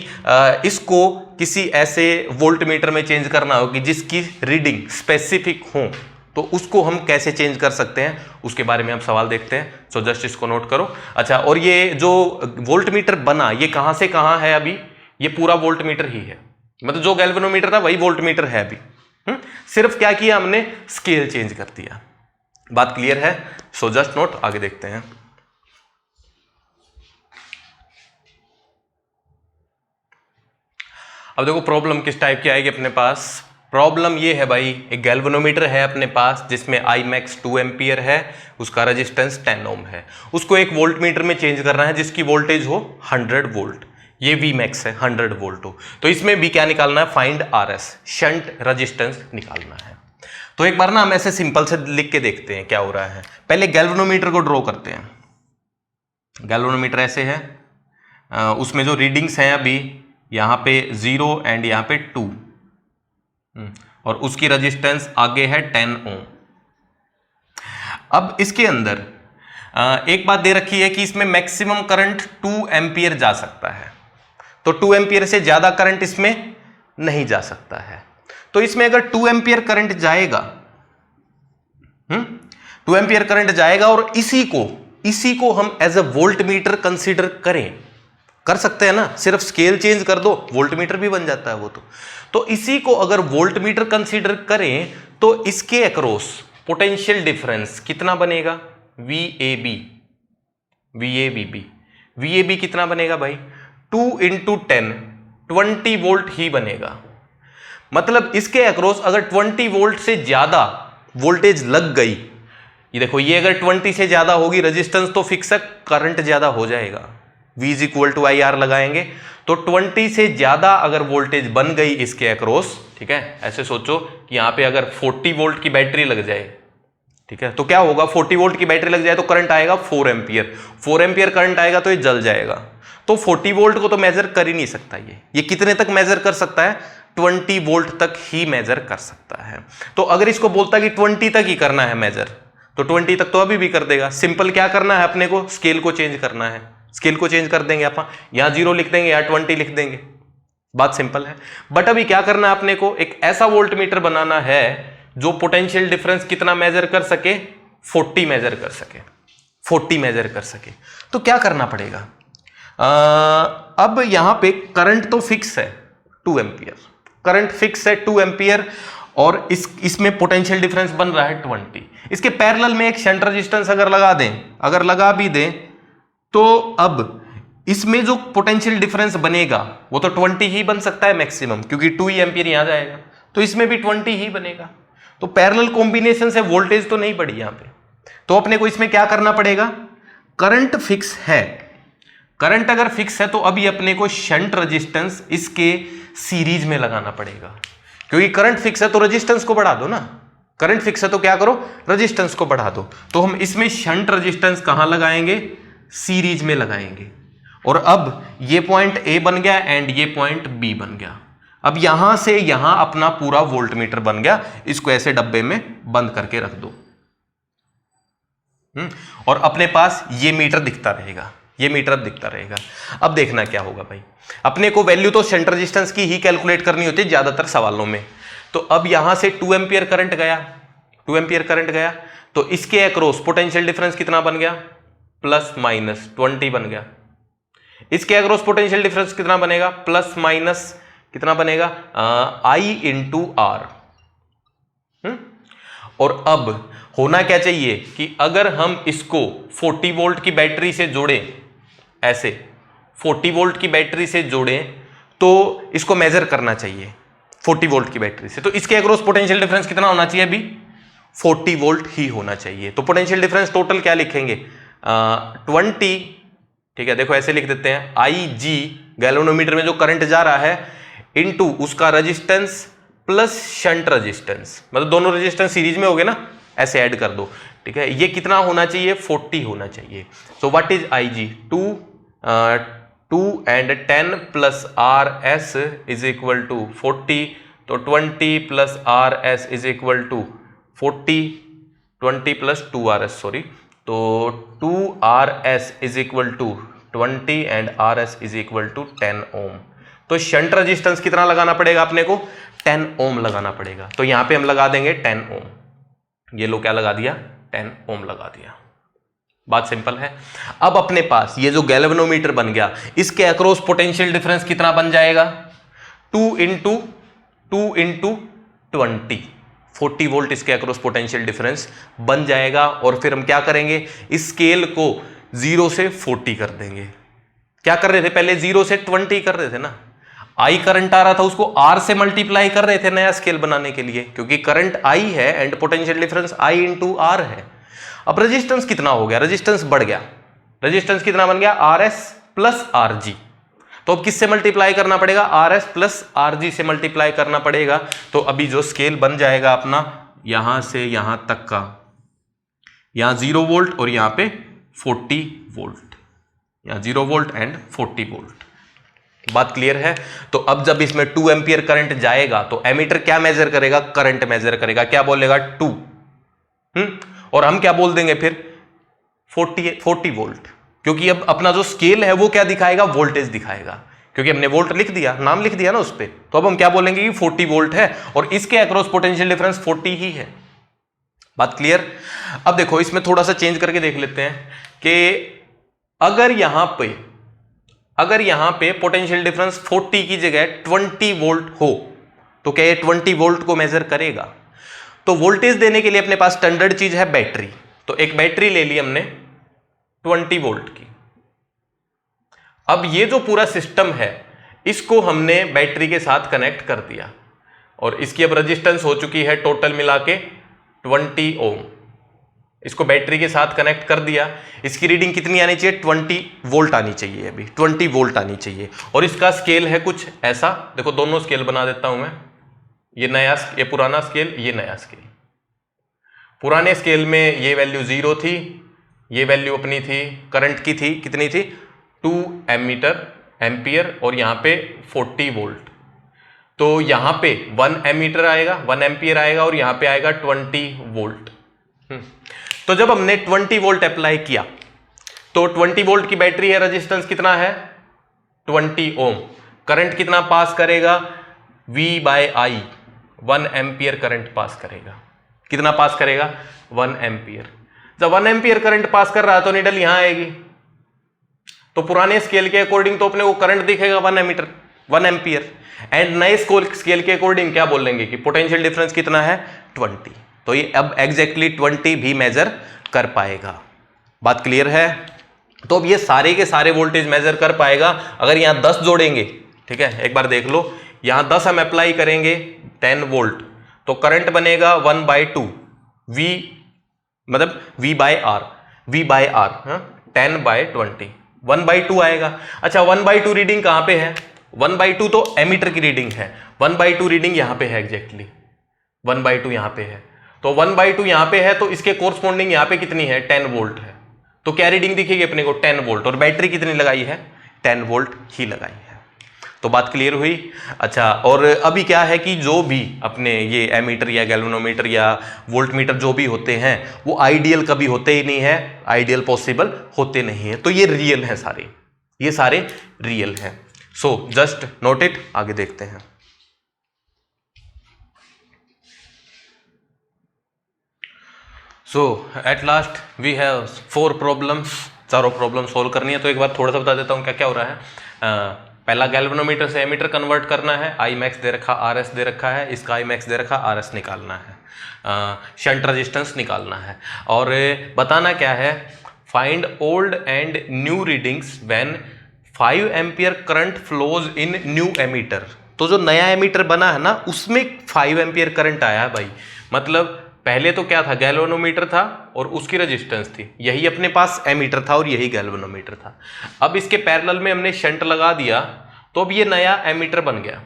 इसको किसी ऐसे वोल्ट मीटर में चेंज करना हो कि जिसकी रीडिंग स्पेसिफिक हो, तो उसको हम कैसे चेंज कर सकते हैं उसके बारे में हम सवाल देखते हैं। सो जस्ट इसको नोट करो। अच्छा, और ये जो वोल्ट मीटर बना ये कहां से कहां है, अभी ये पूरा वोल्ट मीटर ही है, मतलब जो गैल्वेनोमीटर था वही वोल्ट मीटर है अभी। सिर्फ क्या किया हमने, स्केल चेंज कर दिया। बात क्लियर है? सो जस्ट नोट, आगे देखते हैं। अब देखो प्रॉब्लम किस टाइप की आएगी अपने पास। प्रॉब्लम ये है भाई, एक गैल्वेनोमीटर है अपने पास जिसमें आई मैक्स 2 एम्पियर है, उसका रेजिस्टेंस 10 ओम है, उसको एक वोल्ट मीटर में चेंज करना है जिसकी वोल्टेज हो 100 वोल्ट, ये वी मैक्स है 100 वोल्ट हो। तो इसमें भी क्या निकालना है, find R S, shunt resistance निकालना है। तो एक बार ना हम ऐसे सिंपल से लिख के देखते हैं क्या हो रहा है। पहले गैल्वेनोमीटर को ड्रॉ करते हैं। गैल्वेनोमीटर ऐसे है, उसमें जो रीडिंग्स हैं अभी यहां पे 0 एंड यहां पे 2, और उसकी रेजिस्टेंस आगे है 10 ओम। अब इसके अंदर एक बात दे रखी है कि इसमें मैक्सिमम करंट 2 एम्पियर जा सकता है, तो 2 एम्पियर से ज्यादा करंट इसमें नहीं जा सकता है। तो इसमें अगर 2 एम्पियर करंट जाएगा, 2 एम्पियर करंट जाएगा और इसी को हम as a volt meter consider कर सकते हैं ना, सिर्फ स्केल चेंज कर दो वोल्ट मीटर भी बन जाता है वो। तो इसी को अगर वोल्ट मीटर कंसीडर करें तो इसके अक्रॉस पोटेंशियल डिफरेंस कितना बनेगा, VAB कितना बनेगा भाई 2 इंटू 10, 20 वोल्ट ही बनेगा। मतलब इसके अक्रॉस अगर 20 वोल्ट से ज्यादा वोल्टेज लग गई, ये देखो ये अगर 20 से ज्यादा होगी रेजिस्टेंस तो फिक्स है, करंट ज्यादा हो जाएगा, V is equal to IR लगाएंगे। तो 20 से ज्यादा अगर वोल्टेज बन गई इसके अक्रॉस, ठीक है, ऐसे सोचो कि यहां पे अगर 40 वोल्ट की बैटरी लग जाए, ठीक है, तो क्या होगा 40 वोल्ट की बैटरी लग जाए तो करंट आएगा 4 एम्पियर, 4 एम्पियर करंट आएगा तो ये जल जाएगा। तो 40 वोल्ट को तो मेजर कर ही नहीं सकता, ये कितने तक मेजर कर सकता है, 20 वोल्ट तक ही मेजर कर सकता है। तो अगर इसको बोलता है कि 20 तक ही करना है मेजर, तो 20 तक तो अभी भी कर देगा। सिंपल क्या करना है अपने को, स्केल को चेंज करना है, स्केल को चेंज कर देंगे अपन, यहां 0 लिख देंगे, यहां 20 लिख देंगे, बात सिंपल है। बट अभी क्या करना है अपने को, एक ऐसा वोल्ट मीटर बनाना है जो पोटेंशियल डिफरेंस कितना मेजर कर सके, 40 मेजर कर सके, 40 मेजर कर सके। तो क्या करना पड़ेगा, अब यहां पे करंट तो फिक्स है 2 एम्पियर, करंट फिक्स है 2 एम्पियर, और इसमें पोटेंशियल डिफरेंस बन रहा है 20। इसके पैरेलल में एक शंट रेजिस्टेंस अगर लगा दें, अगर लगा भी दें, तो अब इसमें जो पोटेंशियल डिफरेंस बनेगा वो तो 20 ही बन सकता है मैक्सिमम, क्योंकि 2 एम्पियर यहां जाएगा, तो इसमें भी 20 ही बनेगा। तो पैरेलल कॉम्बिनेशन से वोल्टेज तो नहीं बढ़ी यहां पे। तो अपने को इसमें क्या करना पड़ेगा, करंट फिक्स है, करंट अगर फिक्स है तो अभी अपने को शंट रेजिस्टेंस इसके सीरीज में लगाना पड़ेगा, क्योंकि करंट फिक्स है तो रेजिस्टेंस को बढ़ा दो ना, करंट फिक्स है तो क्या करो, रेजिस्टेंस को बढ़ा दो। तो हम इसमें शंट रेजिस्टेंस कहां लगाएंगे, सीरीज में लगाएंगे। और अब ये पॉइंट ए बन गया एंड ये पॉइंट बी बन गया। अब यहां से यहां अपना पूरा वोल्ट मीटर बन गया, इसको ऐसे डब्बे में बंद करके रख दो। और अपने पास ये मीटर दिखता रहेगा, ये मीटर अब दिखता रहेगा। अब देखना क्या होगा भाई, अपने को वैल्यू तो शंट रेजिस्टेंस की ही कैलकुलेट करनी होती है ज्यादातर सवालों में। तो अब यहां से 2 एम्पियर करंट गया, 2 एम्पियर करंट गया, तो इसके अक्रॉस पोटेंशियल डिफरेंस कितना बन गया, प्लस माइनस 20 बन गया। इसके अक्रॉस पोटेंशियल डिफरेंस कितना बनेगा, प्लस माइनस कितना बनेगा, आई इंटू आर। और अब होना क्या चाहिए कि अगर हम इसको 40 वोल्ट की बैटरी से जोड़ें, ऐसे 40 वोल्ट की बैटरी से जोड़ें, तो इसको मेजर करना चाहिए 40 वोल्ट की बैटरी से। तो इसके अक्रॉस पोटेंशियल डिफरेंस कितना होना चाहिए, अभी 40 वोल्ट ही होना चाहिए। तो पोटेंशियल डिफरेंस टोटल क्या लिखेंगे, 20, ठीक है, देखो ऐसे लिख देते हैं, आई जी गैल्वेनोमीटर में जो करंट जा रहा है इनटू उसका रेजिस्टेंस प्लस शंट रेजिस्टेंस, मतलब दोनों रेजिस्टेंस सीरीज में हो गए ना, ऐसे ऐड कर दो, ठीक है। ये कितना होना चाहिए, 40 होना चाहिए। So what is I G, 2 and 10 plus R S is equal to 40, तो 20 plus R S is equal to 40, 20 plus 2 R S, sorry, तो 2 R S is equal to 20 and R S is equal to 10 ohm. तो shunt resistance कितना लगाना पड़ेगा अपने को, 10 ओम लगाना पड़ेगा। तो यहां पे हम लगा देंगे 10 ओम, ये लो क्या लगा दिया, 10 ओम लगा दिया। बात सिंपल है। अब अपने पास ये जो गैल्वेनोमीटर बन गया, इसके अक्रॉस पोटेंशियल डिफरेंस कितना बन जाएगा, 2 इंटू 20, 40 वोल्ट इसके अक्रॉस पोटेंशियल डिफरेंस बन जाएगा। और फिर हम क्या करेंगे, इस स्केल को 0 से 40 कर देंगे। क्या कर रहे थे पहले, 0 से 20 कर रहे थे ना, आई करंट आ रहा था उसको आर से मल्टीप्लाई कर रहे थे नया स्केल बनाने के लिए, क्योंकि करंट आई है and potential difference I into R है। अब रेजिस्टेंस कितना हो गया, रेजिस्टेंस बढ़ गया, रेजिस्टेंस कितना बन गया, R S plus R G. तो अब किससे मल्टीप्लाई करना पड़ेगा, R S plus R G से मल्टीप्लाई करना पड़ेगा। तो अभी जो स्केल बन जाएगा अपना यहां से यहां तक का, यहां 0 वोल्ट और यहां पे 40 वोल्ट, यहां 0 वोल्ट एंड 40 वोल्ट। बात क्लियर है। तो अब जब इसमें 2 एम्पियर करंट जाएगा तो एमीटर क्या मेजर करेगा, करंट मेजर करेगा, क्या बोलेगा 2, और हम क्या बोल देंगे फिर 40 वोल्ट, क्योंकि अब अपना जो स्केल है वो क्या दिखाएगा, वोल्टेज दिखाएगा, क्योंकि हमने वोल्ट लिख दिया, नाम लिख दिया ना उस पर। तो अब हम क्या बोलेंगे कि 40 वोल्ट है और इसके अक्रॉस पोटेंशियल डिफरेंस 40 ही है। बात क्लियर। अब देखो इसमें थोड़ा सा चेंज करके देख लेते हैं कि अगर यहां पे पोटेंशियल डिफरेंस 40 की जगह 20 वोल्ट हो तो क्या ये 20 वोल्ट को मेजर करेगा। तो वोल्टेज देने के लिए अपने पास स्टैंडर्ड चीज है बैटरी। तो एक बैटरी ले ली हमने 20 वोल्ट की। अब ये जो पूरा सिस्टम है इसको हमने बैटरी के साथ कनेक्ट कर दिया और इसकी अब रेजिस्टेंस हो चुकी है टोटल मिला के 20 ओम। इसको बैटरी के साथ कनेक्ट कर दिया। इसकी रीडिंग कितनी आनी चाहिए, 20 वोल्ट आनी चाहिए, अभी 20 वोल्ट आनी चाहिए। और इसका स्केल है कुछ ऐसा, देखो दोनों स्केल बना देता हूं मैं, ये पुराना स्केल, ये नया स्केल। पुराने स्केल में ये वैल्यू 0 थी, ये वैल्यू अपनी थी करंट की थी, कितनी थी 2 एम्पियर और यहाँ पे 40 वोल्ट। तो यहाँ पे 1 एमीटर आएगा, 1 एम्पियर आएगा और यहाँ पे आएगा 20 वोल्ट। तो जब हमने 20 वोल्ट अप्लाई किया तो 20 वोल्ट की बैटरी है, रेजिस्टेंस कितना है 20 ओम, करंट कितना पास करेगा V/I 1 एम्पियर करंट पास करेगा। कितना पास करेगा 1 एम्पियर। जब 1 एम्पियर करंट पास कर रहा है तो नीडल यहां आएगी, तो पुराने स्केल के अकॉर्डिंग तो अपने को करंट दिखेगा 1 एम्पियर, एंड नए स्केल के अकॉर्डिंग क्या बोलेंगे कि पोटेंशियल डिफरेंस कितना है 20। तो ये अब एग्जैक्टली 20 भी मेजर कर पाएगा। बात क्लियर है? तो अब ये सारे के सारे वोल्टेज मेजर कर पाएगा। अगर यहां 10 जोड़ेंगे, ठीक है, एक बार देख लो, यहां 10 हम अप्लाई करेंगे 10 वोल्ट, तो करंट बनेगा 1/2 V, मतलब V/R 10/20 1/2 आएगा। अच्छा 1/2 रीडिंग कहां पे है? 1/2 तो एमीटर की रीडिंग है, 1/2 रीडिंग यहां पे है, एग्जैक्टली 1/2 यहां पे है। तो 1/2 यहां पे है, तो इसके कोरस्पॉन्डिंग यहां पे कितनी है 10 वोल्ट है। तो क्या रीडिंग दिखेगी अपने को 10 वोल्ट, और बैटरी कितनी लगाई है 10 वोल्ट ही लगाई है। तो बात क्लियर हुई। अच्छा, और अभी क्या है कि जो भी अपने ये एमीटर या गैल्वेनोमीटर या वोल्टमीटर जो भी होते हैं वो आइडियल कभी होते ही नहीं है, आइडियल पॉसिबल होते नहीं है। तो ये रियल है सारे, ये सारे रियल हैं। सो जस्ट नोट इट, आगे देखते हैं। So at last we have 4 problems, चारों प्रॉब्लम सोल्व करनी है। तो एक बार थोड़ा सा बता देता हूँ क्या क्या हो रहा है। पहला गैल्वेनोमीटर से एमीटर कन्वर्ट करना है, आई मैक्स दे रखा, आर एस दे रखा है, इसका आई मैक्स दे रखा, आर एस निकालना है, शंट रेजिस्टेंस निकालना है, और बताना क्या है, find old and new readings when 5 ampere current flows in new ammeter. तो जो नया एमीटर बना है ना उसमें 5 एम्पियर करंट आया है भाई। मतलब पहले तो क्या था, गैल्वेनोमीटर था और उसकी रेजिस्टेंस थी, यही अपने पास एमीटर था और यही गैल्वेनोमीटर था। अब इसके पैरेलल में हमने शंट लगा दिया, तो अब ये नया एमीटर बन गया।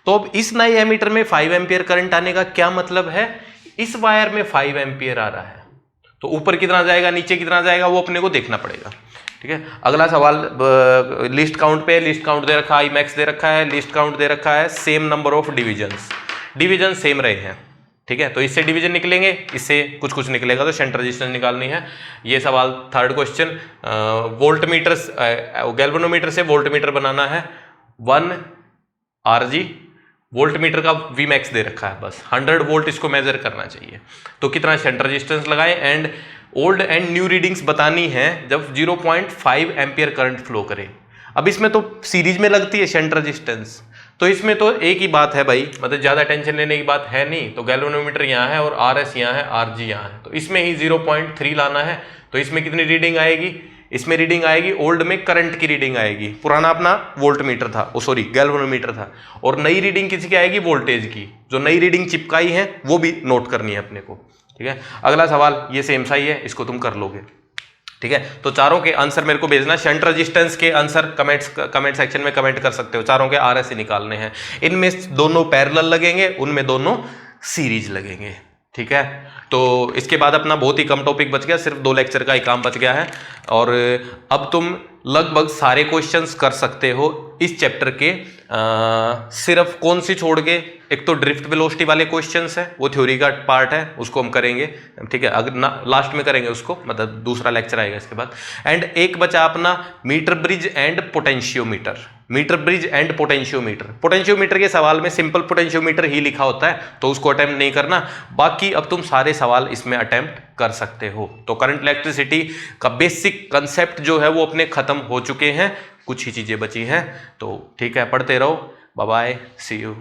तो अब इस नए एमीटर में 5 एम्पियर करंट आने का क्या मतलब है, इस वायर में 5 एम्पियर आ रहा है, तो ऊपर कितना जाएगा नीचे कितना जाएगा वो अपने को देखना पड़ेगा। ठीक है, अगला सवाल लिस्ट काउंट पे, लिस्ट काउंट दे रखा है, आई मैक्स दे रखा है, लिस्ट काउंट दे रखा है, same number of divisions, division same रहे हैं। ठीक है, तो इससे डिवीजन निकलेंगे, इससे कुछ कुछ निकलेगा, तो शंट रेजिस्टेंस निकालनी है। ये सवाल third question, volt meter, galvanometer से वोल्ट मीटर बनाना है, 1 RG, वोल्ट मीटर का V मैक्स दे रखा है, बस 100 वोल्ट इसको मेजर करना चाहिए। तो कितना शंट रेजिस्टेंस लगाएं, and old and new readings बतानी है जब 0.5 एम्पियर करंट फ्लो करे। अब इसमें तो सीरीज में लगती है शंट रेजिस्टेंस, तो इसमें तो एक ही बात है भाई, मतलब ज्यादा टेंशन लेने की बात है नहीं। तो गैल्वेनोमीटर यहाँ है और RS यहाँ है, RG यहाँ है, तो इसमें ही 0.3 लाना है। तो इसमें कितनी रीडिंग आएगी, इसमें रीडिंग आएगी, ओल्ड में करंट की रीडिंग आएगी, पुराना अपना वोल्ट मीटर था, सॉरी गैल्वेनोमीटर था, और नई रीडिंग किसी की आएगी वोल्टेज की। जो नई रीडिंग चिपकाई है वो भी नोट करनी है अपने को। ठीक है, अगला सवाल ये सेम सा ही है, इसको तुम कर लोगे। ठीक है, तो चारों के आंसर मेरे को भेजना। शंट रेजिस्टेंस के आंसर कमेंट सेक्शन में कमेंट कर सकते हो। चारों के RS से निकालने हैं, इनमें दोनों पैरेलल लगेंगे, उनमें दोनों सीरीज लगेंगे। ठीक है, तो इसके बाद अपना बहुत ही कम टॉपिक बच गया, सिर्फ 2 लेक्चर का ही काम बच गया है, और अब तुम लगभग सारे क्वेश्चंस कर सकते हो इस चैप्टर के, सिर्फ कौन सी छोड़ के, एक तो ड्रिफ्ट वेलोसिटी वाले क्वेश्चंस है, वो थ्योरी का पार्ट है, उसको हम करेंगे। ठीक है, अगर लास्ट में करेंगे उसको, मतलब दूसरा लेक्चर आएगा इसके बाद। एंड एक बचा अपना meter bridge and potentiometer, meter bridge and potentiometer. Potentiometer के सवाल में सिंपल पोटेंशियोमीटर ही लिखा होता है, तो उसको अटेम्प्ट नहीं करना, बाकी अब तुम सारे सवाल इसमें अटेम्प्ट कर सकते हो। तो करंट इलेक्ट्रिसिटी का बेसिक कंसेप्ट जो है वो अपने खत्म हो चुके हैं, कुछ ही चीजें बची हैं। तो ठीक है, पढ़ते रहो, बाय बाय, सी यू।